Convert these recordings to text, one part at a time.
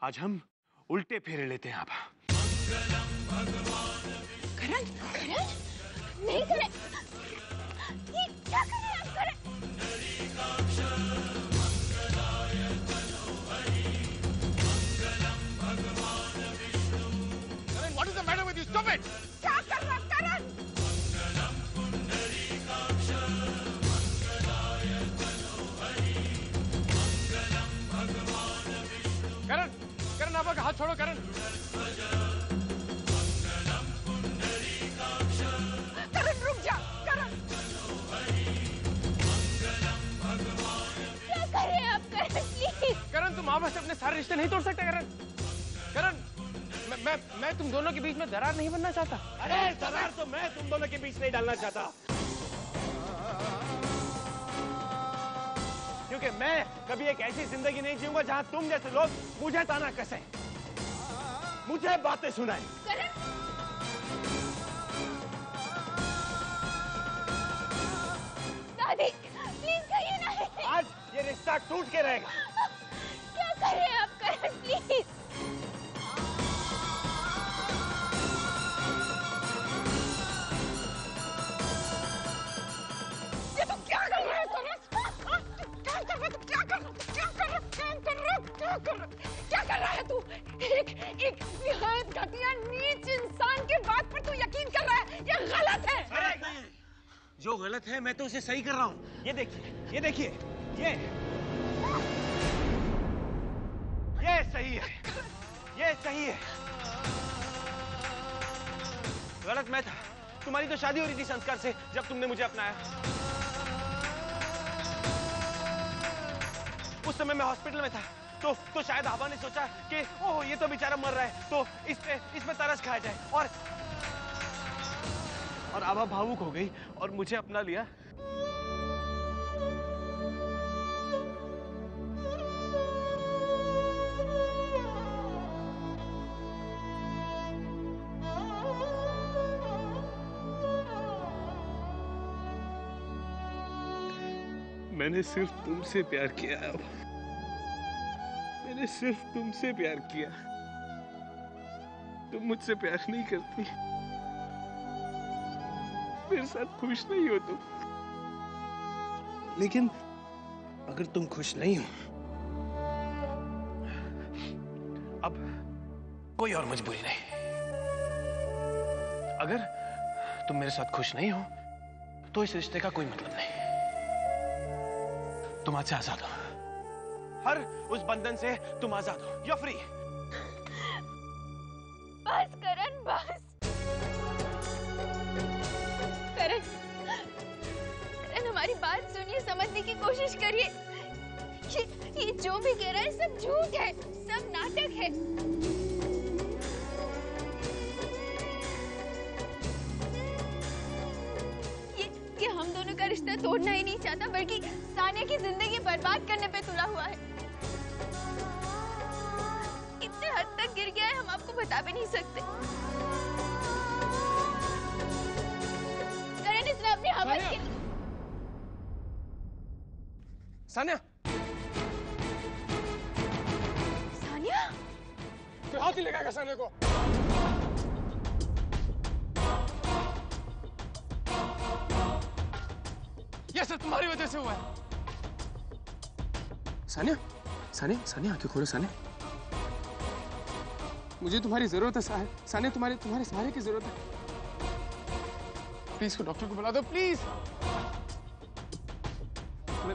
आज हम उल्टे फेरे लेते हैं आभा। करण, करण, नहीं करें। ये क्या कर रहे हैं आप? करण। Karan, what is the matter with you? Stop it! क्या कर रहा है करण? करण, करण आभा का हाथ छोड़ो करण। करण रुक जा, करण। क्या कर रहे हैं आप? करण प्लीज। करण तुम आभा से अपने सारे रिश्ते नहीं तोड़ सकते करण। करण मैं तुम दोनों के बीच में दरार नहीं बनना चाहता। अरे दरार तो मैं तुम दोनों के बीच नहीं डालना चाहता, क्योंकि मैं कभी एक ऐसी जिंदगी नहीं जीऊंगा जहां तुम जैसे लोग मुझे ताना कसे, मुझे बातें सुनाएं। करण, दादी प्लीज कहिए नहीं। आज ये रिश्ता टूट के रहेगा। क्या कर रहे हैं आप? करण प्लीज। ये तुम क्या कर रहे हो? क्या कर रहे हो? क्या कर रहा है तू? एक निहायत घटिया नीच इंसान के बात पर तू यकीन कर रहा है? ये गलत है। जो गलत है मैं तो उसे सही कर रहा हूँ। ये देखिए, ये देखिए, ये सही है, ये सही है। गलत मैं था। तुम्हारी तो शादी हो रही थी संस्कार से जब तुमने मुझे अपनाया। उस समय मैं हॉस्पिटल में था, तो शायद आभा ने सोचा कि ओह ये तो बेचारा मर रहा है, तो इस पे तरस खाया जाए, और आभा भावुक हो गई और मुझे अपना लिया। मैंने सिर्फ तुमसे प्यार किया आभा, मैंने सिर्फ तुमसे प्यार किया। तुम मुझसे प्यार नहीं करती, मेरे साथ खुश नहीं हो तुम। लेकिन अगर तुम खुश नहीं हो, अब कोई और मजबूरी नहीं। अगर तुम मेरे साथ खुश नहीं हो तो इस रिश्ते का कोई मतलब नहीं। तुम आज से आजाद हो, हर उस बंधन से तुम आजाद हो। You are free. बस करण, बस। करण, हमारी बात सुनिए, समझने की कोशिश करिए। ये जो भी कह रहा है सब झूठ है, सब नाटक है। ये हम दोनों का रिश्ता तोड़ना ही नहीं चाहता, बल्कि सानिया की जिंदगी बर्बाद करने पे तुला हुआ है। इतने हद तक गिर गया है हम आपको बता भी नहीं सकते। करण इसने अपनी हवस की। सानिया, सानिया, कोई हाथ ही लगाएगा सानिया को। ये सब तुम्हारी वजह से हुआ है। सानिया, सानिया, सानिया आंखें खोलो सानिया। मुझे तुम्हारी जरूरत है सानिया, तुम्हारे सहारे की जरूरत है। प्लीज को डॉक्टर को बुला दो प्लीज।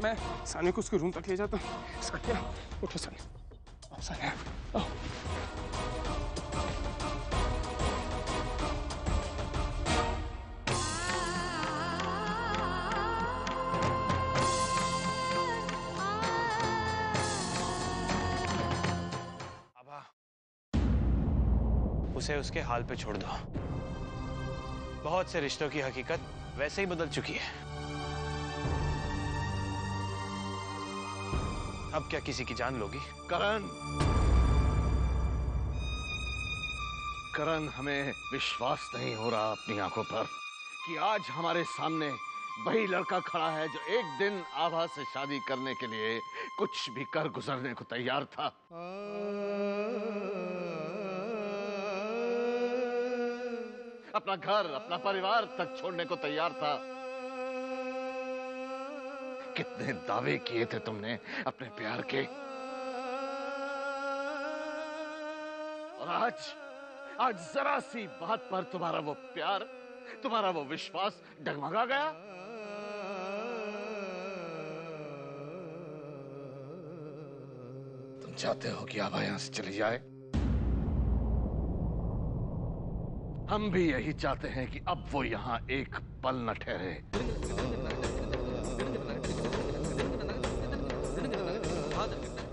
मैं सानिया को उसके रूम तक ले जाता हूँ। सानिया उठो, सानिया, सानिया आओ। उसे उसके हाल पे छोड़ दो। बहुत से रिश्तों की हकीकत वैसे ही बदल चुकी है। अब क्या किसी की जान लोगी? करण, हमें विश्वास नहीं हो रहा अपनी आंखों पर कि आज हमारे सामने वही लड़का खड़ा है जो एक दिन आभा से शादी करने के लिए कुछ भी कर गुजरने को तैयार था। अपना घर, अपना परिवार तक छोड़ने को तैयार था। कितने दावे किए थे तुमने अपने प्यार के, और आज जरा सी बात पर तुम्हारा वो प्यार, तुम्हारा वो विश्वास डगमगा गया। तुम चाहते हो कि आभा यहां से चली जाए? हम भी यही चाहते हैं कि अब वो यहां एक पल न ठहरे।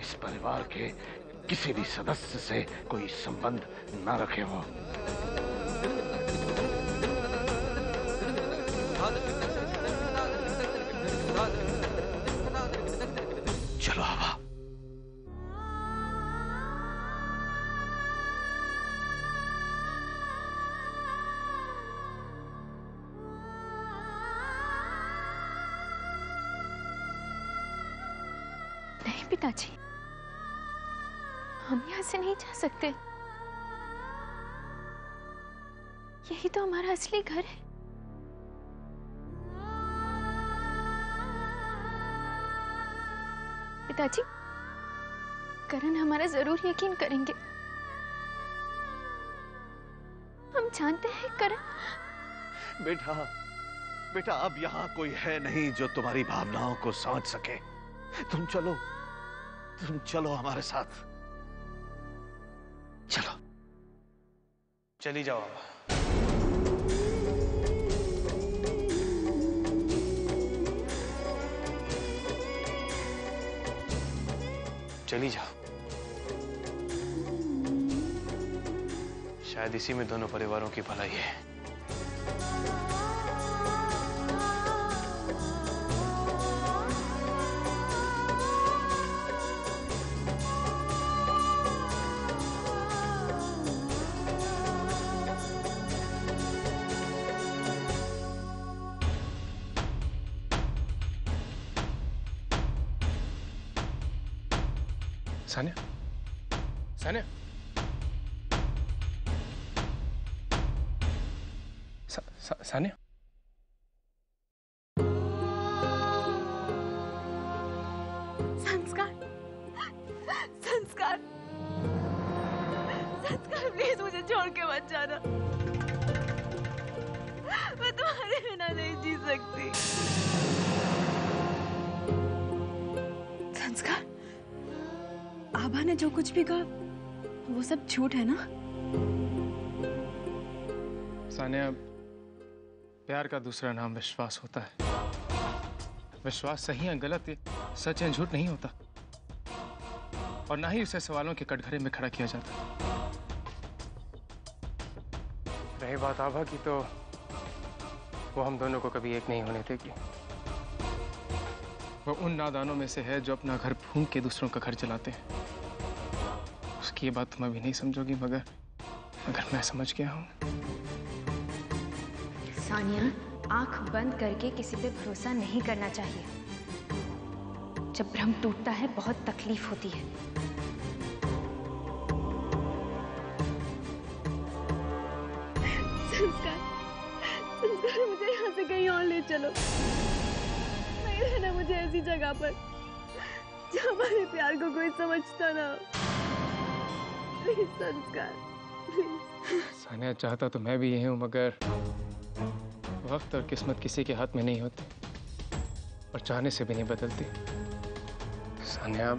इस परिवार के किसी भी सदस्य से कोई संबंध न रखे वो। चलो आभा। नहीं पिताजी, हम यहाँ से नहीं जा सकते। यही तो हमारा असली घर है। पिताजी, करण हमारा जरूर यकीन करेंगे। हम जानते हैं करण। बेटा, बेटा अब यहां कोई है नहीं जो तुम्हारी भावनाओं को समझ सके। तुम चलो हमारे साथ। चलो। चली जाओ आभा। चली जाओ। शायद इसी में दोनों परिवारों की भलाई है। सानिया, सानिया, सानिया, संस्कार, संस्कार, संस्कार, प्लीज मुझे छोड़ के मत जाना। मैं तुम्हारे बिना नहीं जी सकती। संस्कार, आभा ने जो कुछ भी कहा वो सब झूठ है ना? सानिया, प्यार का दूसरा नाम विश्वास होता है। विश्वास सही है गलत है, सच है झूठ नहीं होता, और ना ही उसे सवालों के कटघरे में खड़ा किया जाता। रही बात आभा की, तो वो हम दोनों को कभी एक नहीं होने देगी। वो उन नादानों में से है जो अपना घर फूंक के दूसरों का घर चलाते हैं। उसकी ये बात तुम अभी नहीं समझोगी, मगर मैं समझ गया हूं। सानिया, आंख बंद करके किसी पे भरोसा नहीं करना चाहिए। जब भ्रम टूटता है बहुत तकलीफ होती है। संस्कार, संस्कार, मुझे यहाँ से कहीं और ले चलो। नहीं रहना मुझे ऐसी जगह पर जहाँ हमारे प्यार को कोई समझता ना हो। प्लीज संस्कार, प्लीज। सानिया, चाहता तो मैं भी यही हूं, मगर वक्त और किस्मत किसी के हाथ में नहीं होती, और चाहने से भी नहीं बदलती। सानिया,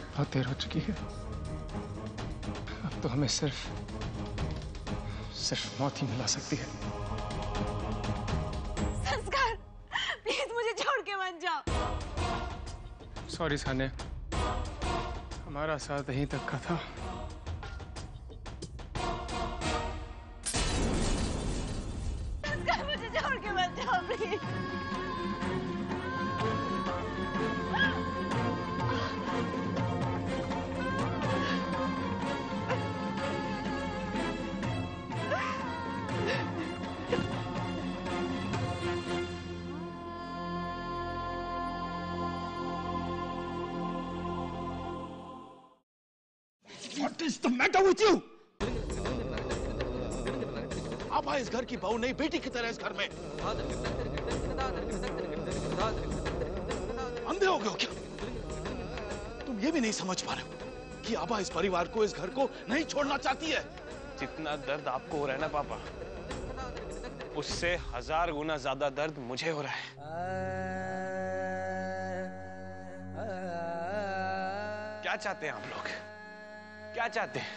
बहुत देर हो चुकी है। अब तो हमें सिर्फ मौत ही मिला सकती है। संस्कार, प्लीज मुझे छोड़ के मत जाओ। सॉरी सानिया, हमारा साथ यहीं तक का था। संस्कार, मुझे छोड़ के मत जाओ please. What is the matter with you? आभा इस घर की बहू नहीं, बेटी की तरह इस घर में। अंधे हो गए हो क्या? तुम ये भी नहीं समझ पा रहे हो कि आभा इस परिवार को, इस घर को नहीं छोड़ना चाहती है। जितना दर्द आपको हो रहा है ना पापा, उससे 1000 गुना ज्यादा दर्द मुझे हो रहा है। क्या चाहते हैं आप लोग? क्या चाहते हैं?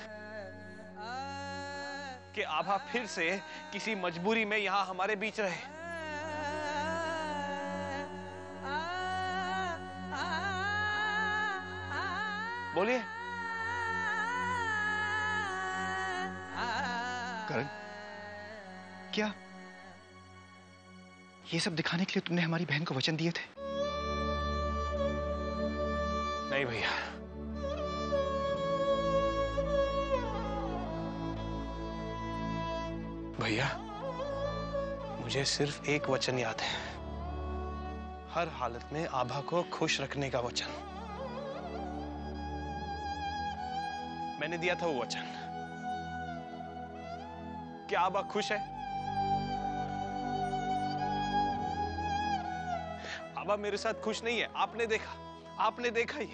कि आभा फिर से किसी मजबूरी में यहां हमारे बीच रहे? बोलिए। करण, क्या ये सब दिखाने के लिए तुमने हमारी बहन को वचन दिए थे? नहीं भैया, भैया मुझे सिर्फ एक वचन याद है, हर हालत में आभा को खुश रखने का वचन। मैंने दिया था वो वचन। क्या आभा खुश है? आभा मेरे साथ खुश नहीं है। आपने देखा, आपने देखा ही।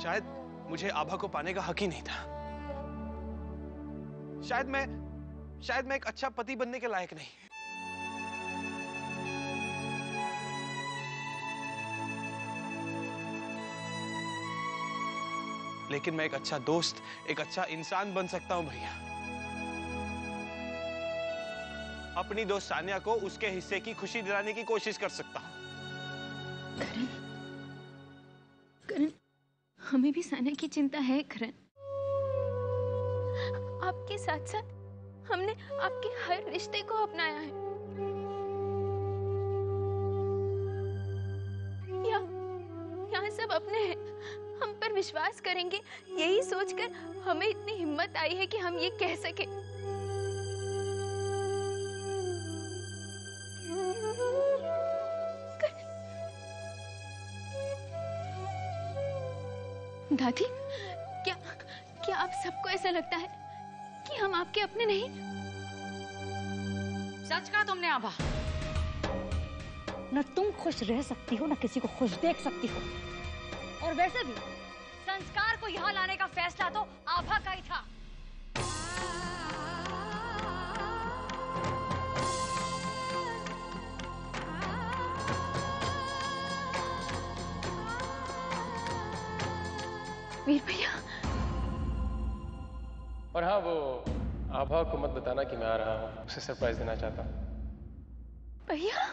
शायद मुझे आभा को पाने का हक ही नहीं था। शायद मैं एक अच्छा पति बनने के लायक नहीं। लेकिन मैं एक अच्छा दोस्त, एक अच्छा इंसान बन सकता हूं भैया। अपनी दोस्त सानिया को उसके हिस्से की खुशी दिलाने की कोशिश कर सकता हूं। करण, हमें भी सानिया की चिंता है करण। आपके साथ साथ हमने आपके हर रिश्ते को अपनाया है। यहाँ सब अपने हैं, हम पर विश्वास करेंगे, यही सोचकर हमें इतनी हिम्मत आई है कि हम ये कह सके। दादी, क्या आप सबको ऐसा लगता है कि हम आपके अपने नहीं? सच कहा तुमने आभा। न तुम खुश रह सकती हो, न किसी को खुश देख सकती हो। और वैसे भी संस्कार को यहाँ लाने का फैसला तो आभा का ही था। वीर भैया। और हाँ, वो आभा को मत बताना कि मैं आ रहा हूँ, उसे सरप्राइज देना चाहता हूँ। भैया,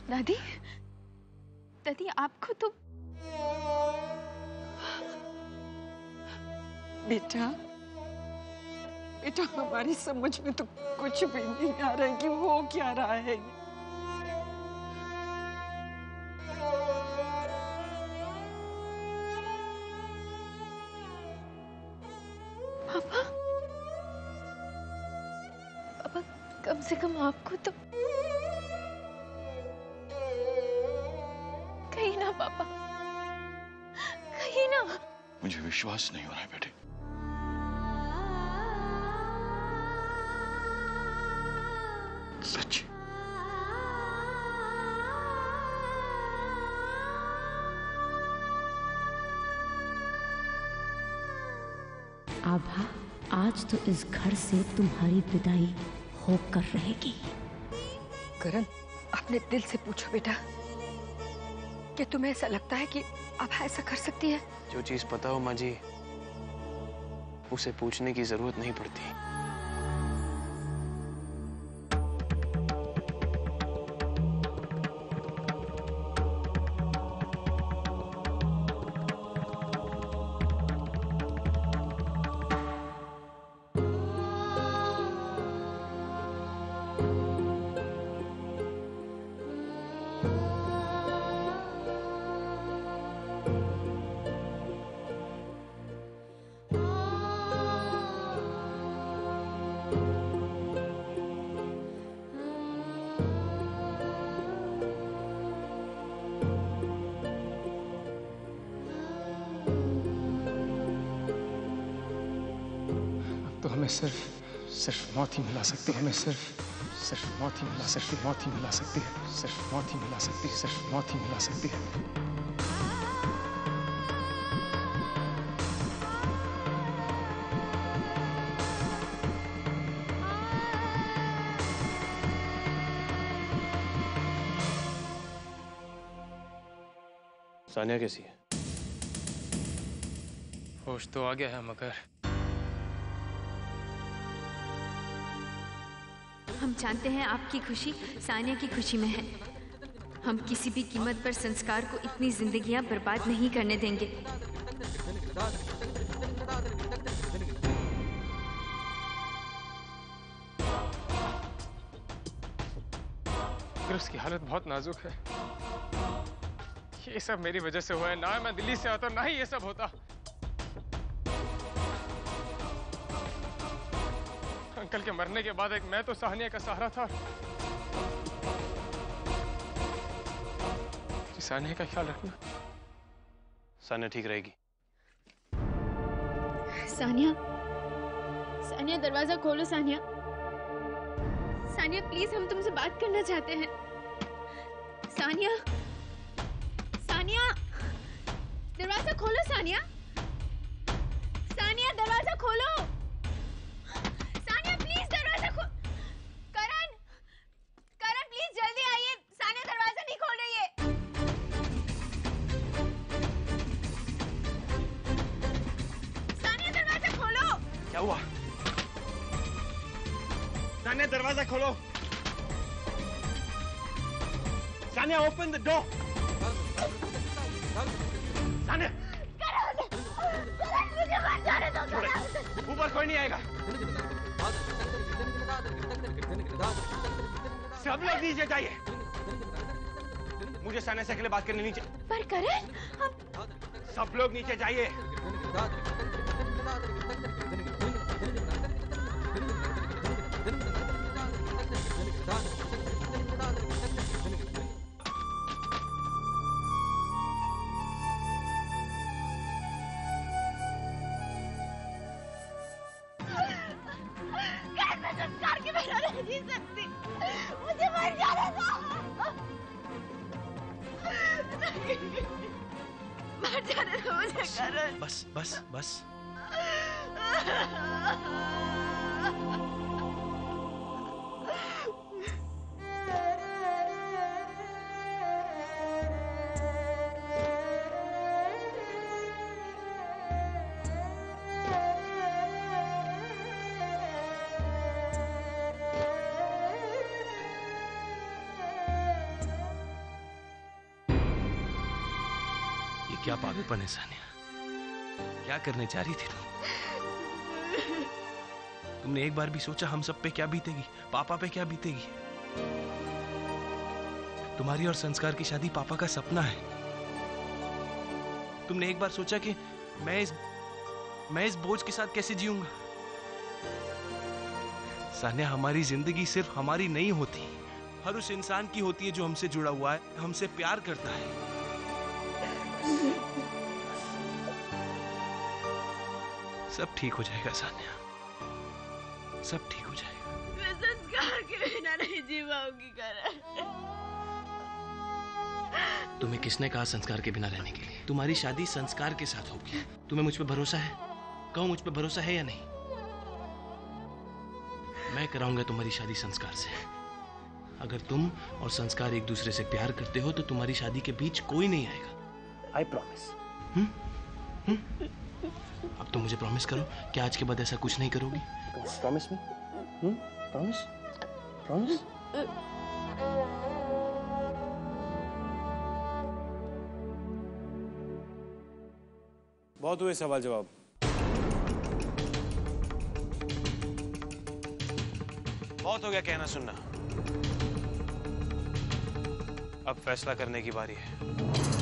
दादी, दादी आपको तो बेटा हमारी समझ में तो कुछ भी नहीं आ रहा है कि हो क्या रहा है। पापा, पापा कम से कम आपको तो कहीं ना पापा, कहीं ना। मुझे विश्वास नहीं हो रहा है बेटे। सच। आभा, आज तो इस घर से तुम्हारी विदाई होकर रहेगी। करण, अपने दिल से पूछो बेटा कि तुम्हें ऐसा लगता है कि आभा ऐसा कर सकती है? जो चीज पता हो माँ जी, उसे पूछने की जरूरत नहीं पड़ती। हमें सिर्फ मौत ही मिला सकती है। हमें सिर्फ मौत ही मिला सकती है। मौत ही मिला सकती है। सिर्फ मौत ही मिला सकती है। सिर्फ मौत ही मिला सकती है। सानिया कैसी है? होश तो आ गया है, मगर हम जानते हैं आपकी खुशी सानिया की खुशी में है। हम किसी भी कीमत पर संस्कार को इतनी जिंदगियां बर्बाद नहीं करने देंगे। मगर उसकी हालत बहुत नाजुक है। ये सब मेरी वजह से हुआ है। ना मैं दिल्ली से आता ना ही ये सब होता। अंकल के मरने के बाद एक मैं तो सानिया का सहारा था। सानिया का ख्याल रखना। सानिया ठीक रहेगी। सानिया दरवाजा खोलो। सानिया प्लीज, हम तुमसे बात करना चाहते हैं। सानिया दरवाजा खोलो। सानिया दरवाजा खोलो। सानिया प्लीज दरवाजा करण प्लीज जल्दी आइए। सानिया दरवाजा नहीं खोल रही है। सानिया दरवाजा खोलो। क्या हुआ? सानिया दरवाजा खोलो। Sania open the door. Sania मुझे मत जाने दो। ऊपर कोई नहीं आएगा। सब लोग नीचे जाइए। मुझे सानिया से अकेले बात करनी नीचे। पर करण, सब लोग नीचे जाइए। संस्कार के बिना नहीं जी सकती। मुझे मर जाने दो। मर जाने दो मुझे करण। बस। क्या पागलपन है सानिया? क्या करने जा रही थी तुमने एक बार भी सोचा हम सब पे क्या बीतेगी, पापा पे क्या बीतेगी? तुम्हारी और संस्कार की शादी पापा का सपना है। तुमने एक बार सोचा कि मैं इस बोझ के साथ कैसे जीऊंगा? सानिया, हमारी जिंदगी सिर्फ हमारी नहीं होती, हर उस इंसान की होती है जो हमसे जुड़ा हुआ है, हमसे प्यार करता है। सब ठीक हो जाएगा सानिया, सब ठीक हो जाएगा। मैं संस्कार के बिना नहीं जी पाऊंगी करण। तुम्हें किसने कहा संस्कार के बिना रहने के लिए? तुम्हारी शादी संस्कार के साथ होगी। तुम्हें मुझ पे भरोसा है? कहो, मुझ पे भरोसा है या नहीं? मैं कराऊंगा तुम्हारी शादी संस्कार से। अगर तुम और संस्कार एक दूसरे से प्यार करते हो तो तुम्हारी शादी के बीच कोई नहीं आएगा। I promise. अब तुम मुझे प्रॉमिस करो कि आज के बाद ऐसा कुछ नहीं करोगी। Promise me? प्रॉमिस? बहुत हुए सवाल जवाब। बहुत हो गया कहना सुनना। अब फैसला करने की बारी है।